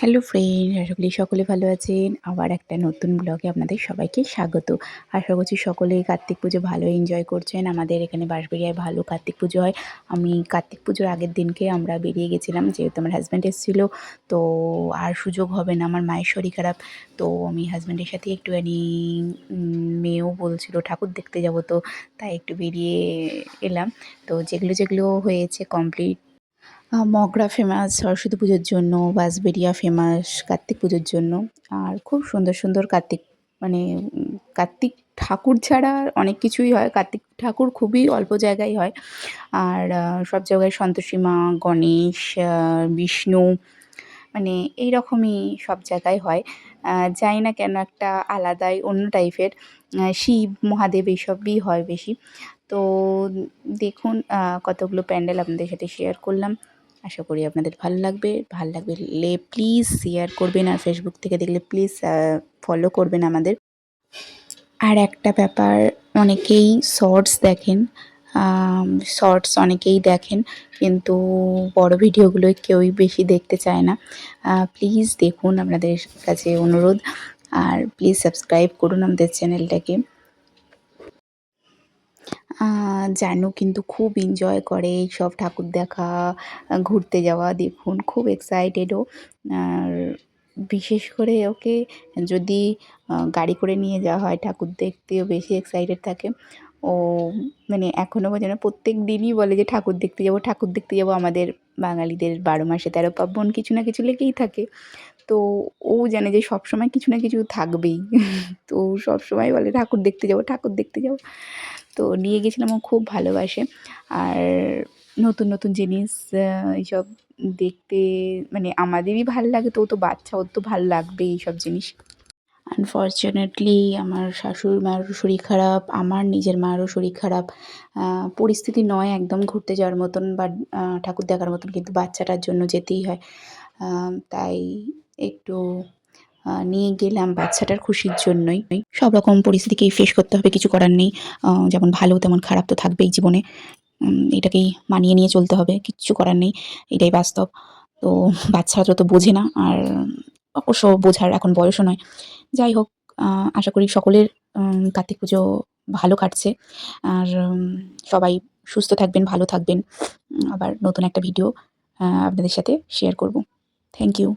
Hello friend, আশা করি সকলে ভালো আছেন। আবার একটা নতুন ব্লগে আপনাদের সবাইকে স্বাগত। আশা করছি সকলেই কার্তিক পুজো ভালো এনজয় করছেন। আমাদের এখানে বাঁশবেড়িয়ায় ভালো কার্তিক পুজো হয়। আমি কার্তিক পুজোর আগের দিনকে আমরা বেরিয়ে গেছিলাম, যেহেতু আমার হাজব্যান্ড এসেছিল। তো আর সুযোগ হবে না, আমার মায়ের শরীর খারাপ। তো আমি হাজব্যান্ডের সাথে একটুখানি মেয়েও বলছিল ঠাকুর দেখতে যাব, তো তাই একটু বেরিয়ে এলাম। তো যেগুলো যেগুলো হয়েছে কমপ্লিট। মগরা ফেমাস সরস্বতী পুজোর জন্য, বাঁশবেড়িয়া ফেমাস কার্তিক পুজোর জন্য। আর খুব সুন্দর সুন্দর কার্তিক, মানে কার্তিক ঠাকুর ছাড়া আর অনেক কিছুই হয়। কার্তিক ঠাকুর খুবই অল্প জায়গায় হয়। আর সব জায়গায় সন্তোষী মা, গণেশ, বিষ্ণু, মানে এই রকমই সব জায়গায় হয়। জানি না কেন একটা আলাদাই অন্য টাইপের। শিব, মহাদেব এইসবই হয় বেশি। তো দেখুন, কতগুলো প্যান্ডেল আপনাদের সাথে শেয়ার করলাম। আশা করি আপনাদের ভালো লাগবে। ভালো লাগলে প্লিজ শেয়ার করবেন, আর ফেসবুক থেকে দেখলে প্লিজ ফলো করবেন আমাদের। আর একটা ব্যাপার, অনেকেই শর্টস দেখেন, শর্টস অনেকেই দেখেন, কিন্তু বড় ভিডিওগুলো কেউই বেশি দেখতে চায় না। প্লিজ দেখুন, আপনাদের কাছে অনুরোধ। আর প্লিজ সাবস্ক্রাইব করুন আমাদের চ্যানেলটাকে। জানু কিন্তু খুব এনজয় করে এইসব ঠাকুর দেখা, ঘুরতে যাওয়া। দেখুন খুব এক্সাইটেড ও। আর বিশেষ করে ওকে যদি গাড়ি করে নিয়ে যাওয়া হয় ঠাকুর দেখতেও বেশি এক্সাইটেড থাকে ও। মানে এখনও পর্যন্ত প্রত্যেক দিনই বলে যে ঠাকুর দেখতে যাবো, ঠাকুর দেখতে যাবো। আমাদের বাঙালিদের 12 মাসে 13 পার্বণ কিছু না কিছু লেগেই থাকে। তো ও জানে যে সবসময় কিছু না কিছু থাকবেই। তো ও সবসময় বলে ঠাকুর দেখতে যাবো, ঠাকুর দেখতে যাবো। তো নিয়ে গেছিলাম, ও খুব ভালোবাসে। আর নতুন নতুন জিনিস এইসব দেখতে, মানে আমাদেরই ভাল লাগে, তো ও তো বাচ্চা, ওর তো ভাল লাগবেই এইসব জিনিস। আনফর্চুনেটলি আমার শাশুড়ি মারও শরীর খারাপ, আমার নিজের মারও শরীর খারাপ। পরিস্থিতি নয় একদম ঘুরতে যাওয়ার মতন বা ঠাকুর দেখার মতন, কিন্তু বাচ্চাটার জন্য যেতেই হয়। তাই একটু নিয়ে গেলাম বাচ্চাটার খুশির জন্যই। সব রকম পরিস্থিতিকেই ফেস করতে হবে, কিছু করার নেই। যেমন ভালো তেমন খারাপ তো থাকবেই জীবনে। এটাকেই মানিয়ে নিয়ে চলতে হবে, কিচ্ছু করার নেই। এটাই বাস্তব। তো বাচ্চারা তো বোঝে না, আর অবশ্য বোঝার এখন বয়সও নয়। যাই হোক, আশা করি সকলের কার্তিক পুজো ভালো কাটছে। আর সবাই সুস্থ থাকবেন, ভালো থাকবেন। আবার নতুন একটা ভিডিও আপনাদের সাথে শেয়ার করব। Thank you.